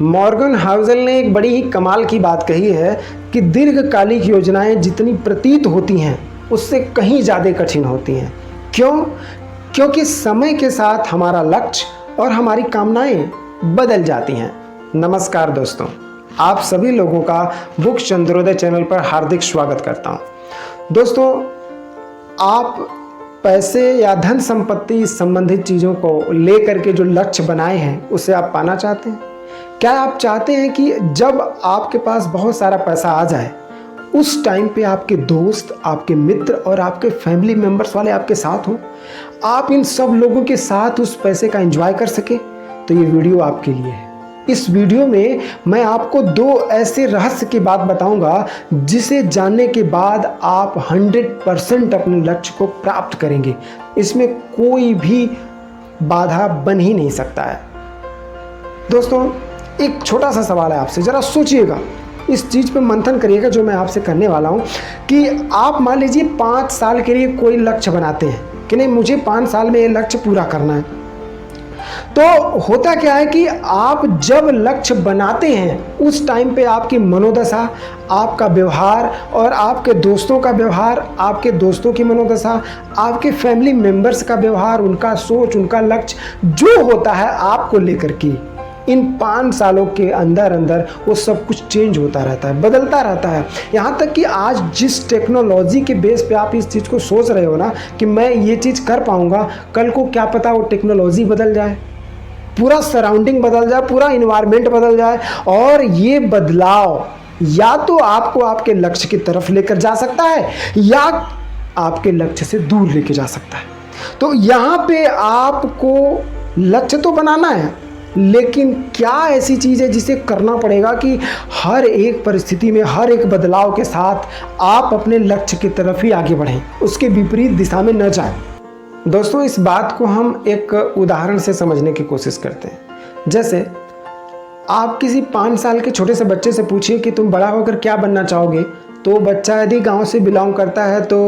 Morgan Housel ने एक बड़ी ही कमाल की बात कही है कि दीर्घकालिक योजनाएं जितनी प्रतीत होती हैं उससे कहीं ज़्यादा कठिन होती हैं। क्यों? क्योंकि समय के साथ हमारा लक्ष्य और हमारी कामनाएं बदल जाती हैं। नमस्कार दोस्तों, आप सभी लोगों का बुक चंद्रोदय चैनल पर हार्दिक स्वागत करता हूं। दोस्तों, आप पैसे या धन संपत्ति संबंधित चीज़ों को लेकर के जो लक्ष्य बनाए हैं उसे आप पाना चाहते हैं? क्या आप चाहते हैं कि जब आपके पास बहुत सारा पैसा आ जाए उस टाइम पे आपके दोस्त, आपके मित्र और आपके फैमिली मेंबर्स वाले आपके साथ हों, आप इन सब लोगों के साथ उस पैसे का एंजॉय कर सकें? तो ये वीडियो आपके लिए है। इस वीडियो में मैं आपको दो ऐसे रहस्य की बात बताऊंगा जिसे जानने के बाद आप 100% अपने लक्ष्य को प्राप्त करेंगे। इसमें कोई भी बाधा बन ही नहीं सकता है। दोस्तों, एक छोटा सा सवाल है आपसे, जरा सोचिएगा, इस चीज़ पे मंथन करिएगा जो मैं आपसे करने वाला हूँ कि आप मान लीजिए 5 साल के लिए कोई लक्ष्य बनाते हैं कि नहीं, मुझे 5 साल में ये लक्ष्य पूरा करना है। तो होता क्या है कि आप जब लक्ष्य बनाते हैं उस टाइम पे आपकी मनोदशा, आपका व्यवहार और आपके दोस्तों का व्यवहार, आपके दोस्तों की मनोदशा, आपके फैमिली मेंबर्स का व्यवहार, उनका सोच, उनका लक्ष्य जो होता है आपको लेकर के, इन 5 सालों के अंदर अंदर वो सब कुछ चेंज होता रहता है, बदलता रहता है। यहाँ तक कि आज जिस टेक्नोलॉजी के बेस पे आप इस चीज़ को सोच रहे हो ना कि मैं ये चीज़ कर पाऊँगा, कल को क्या पता वो टेक्नोलॉजी बदल जाए, पूरा सराउंडिंग बदल जाए, पूरा इन्वायरमेंट बदल जाए, और ये बदलाव या तो आपको आपके लक्ष्य की तरफ लेकर जा सकता है या आपके लक्ष्य से दूर लेके जा सकता है। तो यहाँ पे आपको लक्ष्य तो बनाना है, लेकिन क्या ऐसी चीज़ है जिसे करना पड़ेगा कि हर एक परिस्थिति में, हर एक बदलाव के साथ आप अपने लक्ष्य की तरफ ही आगे बढ़ें, उसके विपरीत दिशा में न जाएं। दोस्तों, इस बात को हम एक उदाहरण से समझने की कोशिश करते हैं। जैसे आप किसी 5 साल के छोटे से बच्चे से पूछिए कि तुम बड़ा होकर क्या बनना चाहोगे, तो बच्चा यदि गांव से बिलोंग करता है तो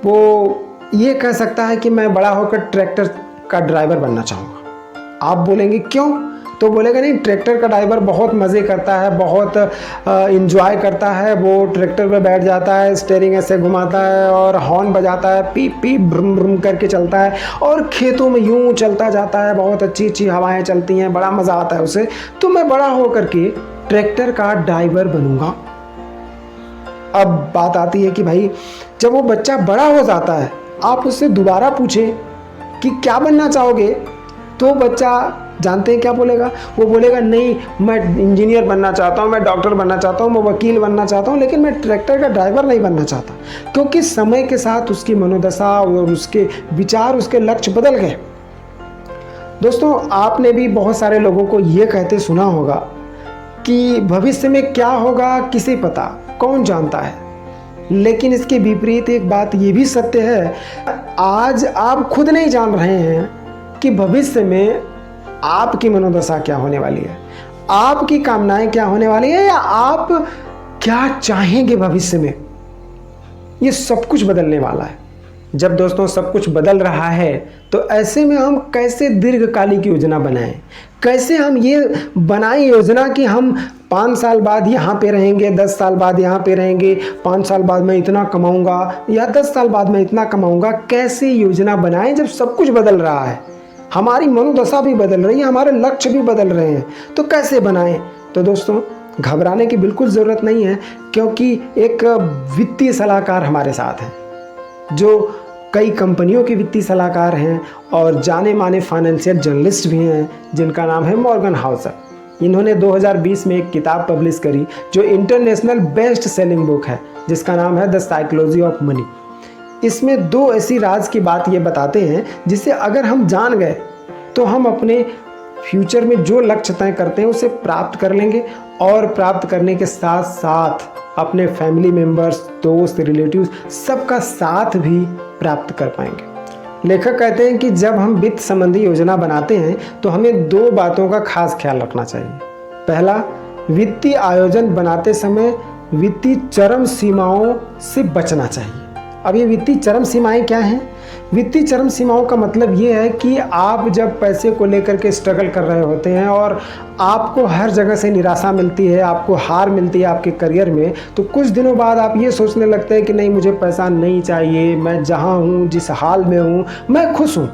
वो ये कह सकता है कि मैं बड़ा होकर ट्रैक्टर का ड्राइवर बनना चाहूँगा। आप बोलेंगे क्यों? तो बोलेगा नहीं, ट्रैक्टर का ड्राइवर बहुत मज़े करता है, बहुत इंजॉय करता है, वो ट्रैक्टर पे बैठ जाता है, स्टीयरिंग ऐसे घुमाता है और हॉर्न बजाता है, पीप पीप ब्रुम ब्रुम करके चलता है और खेतों में यूं चलता जाता है, बहुत अच्छी अच्छी हवाएं चलती हैं, बड़ा मज़ा आता है उसे। तो मैं बड़ा होकर के ट्रैक्टर का ड्राइवर बनूंगा। अब बात आती है कि भाई जब वो बच्चा बड़ा हो जाता है, आप उससे दोबारा पूछें कि क्या बनना चाहोगे, तो बच्चा जानते हैं क्या बोलेगा? वो बोलेगा नहीं, मैं इंजीनियर बनना चाहता हूँ, मैं डॉक्टर बनना चाहता हूँ, मैं वकील बनना चाहता हूँ, लेकिन मैं ट्रैक्टर का ड्राइवर नहीं बनना चाहता। क्योंकि समय के साथ उसकी मनोदशा और उसके विचार, उसके लक्ष्य बदल गए। दोस्तों, आपने भी बहुत सारे लोगों को ये कहते सुना होगा कि भविष्य में क्या होगा किसे पता, कौन जानता है। लेकिन इसके विपरीत एक बात ये भी सत्य है, आज आप खुद नहीं जान रहे हैं कि भविष्य में आपकी मनोदशा क्या होने वाली है, आपकी कामनाएं क्या होने वाली है, या आप क्या चाहेंगे भविष्य में। ये सब कुछ बदलने वाला है। जब दोस्तों सब कुछ बदल रहा है तो ऐसे में हम कैसे दीर्घकालिक योजना बनाएं, कैसे हम ये बनाएं योजना कि हम 5 साल बाद यहाँ पे रहेंगे, 10 साल बाद यहाँ पे रहेंगे, 5 साल बाद मैं इतना कमाऊंगा या 10 साल बाद मैं इतना कमाऊंगा। कैसे योजना बनाएं जब सब कुछ बदल रहा है, हमारी मनोदशा भी बदल रही है, हमारे लक्ष्य भी बदल रहे हैं, तो कैसे बनाएं? तो दोस्तों, घबराने की बिल्कुल ज़रूरत नहीं है, क्योंकि एक वित्तीय सलाहकार हमारे साथ हैं जो कई कंपनियों के वित्तीय सलाहकार हैं और जाने माने फाइनेंशियल जर्नलिस्ट भी हैं, जिनका नाम है मॉर्गन हाउसल। इन्होंने 2020 में एक किताब पब्लिश करी जो इंटरनेशनल बेस्ट सेलिंग बुक है, जिसका नाम है द साइकोलॉजी ऑफ मनी। इसमें 2 ऐसी राज की बात ये बताते हैं जिसे अगर हम जान गए तो हम अपने फ्यूचर में जो लक्ष्य तय करते हैं उसे प्राप्त कर लेंगे, और प्राप्त करने के साथ साथ अपने फैमिली मेंबर्स, दोस्त, रिलेटिव्स सबका साथ भी प्राप्त कर पाएंगे। लेखक कहते हैं कि जब हम वित्त संबंधी योजना बनाते हैं तो हमें 2 बातों का खास ख्याल रखना चाहिए। पहला, वित्तीय आयोजन बनाते समय वित्तीय चरम सीमाओं से बचना चाहिए। अब ये वित्तीय चरम सीमाएं क्या हैं? वित्तीय चरम सीमाओं का मतलब ये है कि आप जब पैसे को लेकर के स्ट्रगल कर रहे होते हैं और आपको हर जगह से निराशा मिलती है, आपको हार मिलती है आपके करियर में, तो कुछ दिनों बाद आप ये सोचने लगते हैं कि नहीं, मुझे पैसा नहीं चाहिए, मैं जहाँ हूँ, जिस हाल में हूँ, मैं खुश हूँ।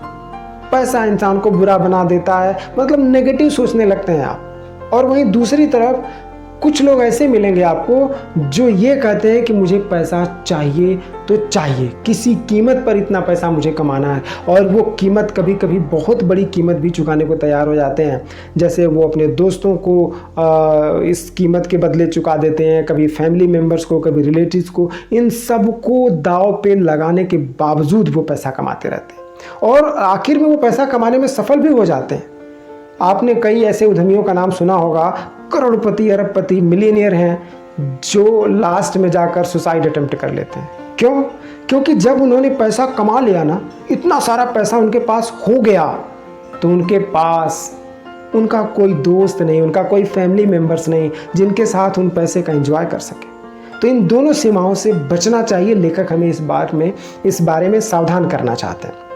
पैसा इंसान को बुरा बना देता है, मतलब नेगेटिव सोचने लगते हैं आप। और वहीं दूसरी तरफ कुछ लोग ऐसे मिलेंगे आपको जो ये कहते हैं कि मुझे पैसा चाहिए तो चाहिए, किसी कीमत पर इतना पैसा मुझे कमाना है। और वो कीमत कभी कभी बहुत बड़ी कीमत भी चुकाने को तैयार हो जाते हैं। जैसे वो अपने दोस्तों को इस कीमत के बदले चुका देते हैं, कभी फैमिली मेम्बर्स को, कभी रिलेटिव्स को। इन सब को दांव पे लगाने के बावजूद वो पैसा कमाते रहते हैं और आखिर में वो पैसा कमाने में सफल भी हो जाते हैं। आपने कई ऐसे उद्यमियों का नाम सुना होगा, करोड़पति, अरबपति, मिलियनियर हैं, जो लास्ट में जाकर सुसाइड अटेम्प्ट कर लेते हैं। क्यों? क्योंकि जब उन्होंने पैसा कमा लिया ना, इतना सारा पैसा उनके पास हो गया, तो उनके पास उनका कोई दोस्त नहीं, उनका कोई फैमिली मेम्बर्स नहीं जिनके साथ उन पैसे का एंजॉय कर सके। तो इन दोनों सीमाओं से बचना चाहिए। लेखक हमें इस बारे में सावधान करना चाहते हैं।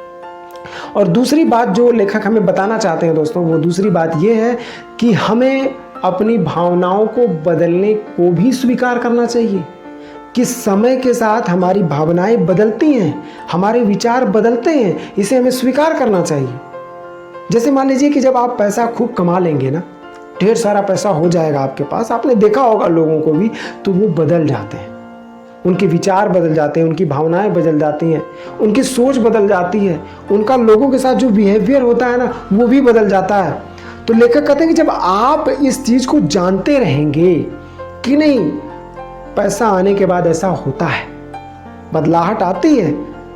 और दूसरी बात जो लेखक हमें बताना चाहते हैं दोस्तों, वो दूसरी बात ये है कि हमें अपनी भावनाओं को बदलने को भी स्वीकार करना चाहिए कि समय के साथ हमारी भावनाएं बदलती हैं, हमारे विचार बदलते हैं, इसे हमें स्वीकार करना चाहिए। जैसे मान लीजिए कि जब आप पैसा खूब कमा लेंगे ना, ढेर सारा पैसा हो जाएगा आपके पास, आपने देखा होगा लोगों को भी, तो वो बदल जाते हैं, उनके विचार बदल जाते हैं, उनकी भावनाएं बदल जाती हैं, उनकी सोच बदल जाती है, उनका लोगों के साथ जो बिहेवियर होता है ना, वो भी बदल जाता है। तो लेखक कहते हैं कि जब आप इस चीज़ को जानते रहेंगे कि नहीं, पैसा आने के बाद ऐसा होता है, बदलाहट आती है,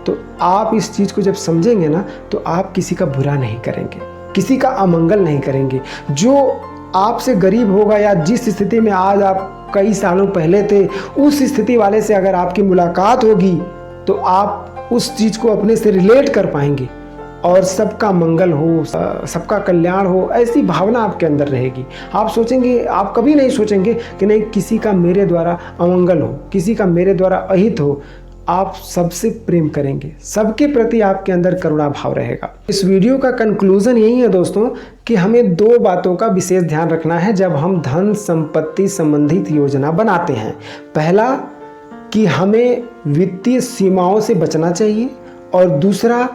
तो आप इस चीज़ को जब समझेंगे ना, तो आप किसी का बुरा नहीं करेंगे, किसी का अमंगल नहीं करेंगे। जो आपसे गरीब होगा या जिस स्थिति में आज आप कई सालों पहले थे, उस स्थिति वाले से अगर आपकी मुलाकात होगी तो आप उस चीज़ को अपने से रिलेट कर पाएंगे और सबका मंगल हो, सबका कल्याण हो, ऐसी भावना आपके अंदर रहेगी। आप सोचेंगे, आप कभी नहीं सोचेंगे कि नहीं, किसी का मेरे द्वारा अमंगल हो, किसी का मेरे द्वारा अहित हो। आप सबसे प्रेम करेंगे, सबके प्रति आपके अंदर करुणा भाव रहेगा। इस वीडियो का कंक्लूजन यही है दोस्तों कि हमें दो बातों का विशेष ध्यान रखना है जब हम धन संपत्ति संबंधित योजना बनाते हैं। पहला कि हमें वित्तीय सीमाओं से बचना चाहिए, और दूसरा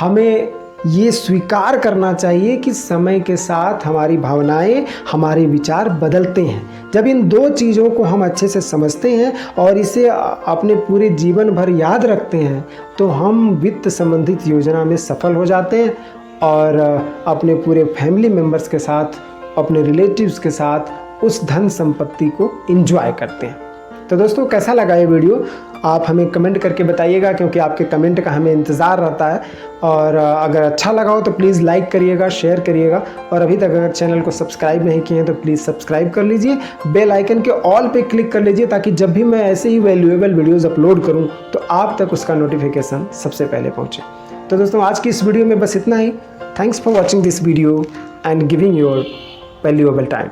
हमें ये स्वीकार करना चाहिए कि समय के साथ हमारी भावनाएं, हमारे विचार बदलते हैं। जब इन दो चीज़ों को हम अच्छे से समझते हैं और इसे अपने पूरे जीवन भर याद रखते हैं, तो हम वित्त संबंधित योजना में सफल हो जाते हैं और अपने पूरे फैमिली मेम्बर्स के साथ, अपने रिलेटिव्स के साथ उस धन संपत्ति को एंजॉय करते हैं। तो दोस्तों, कैसा लगा ये वीडियो? आप हमें कमेंट करके बताइएगा, क्योंकि आपके कमेंट का हमें इंतज़ार रहता है। और अगर अच्छा लगा हो तो प्लीज़ लाइक करिएगा, शेयर करिएगा, और अभी तक अगर चैनल को सब्सक्राइब नहीं किए हैं तो प्लीज़ सब्सक्राइब कर लीजिए। बेल आइकन के ऑल पे क्लिक कर लीजिए, ताकि जब भी मैं ऐसे ही वैल्यूएबल वीडियोज़ अपलोड करूँ तो आप तक उसका नोटिफिकेशन सबसे पहले पहुँचे। तो दोस्तों, आज की इस वीडियो में बस इतना ही। Thanks for watching this video and giving your valuable time.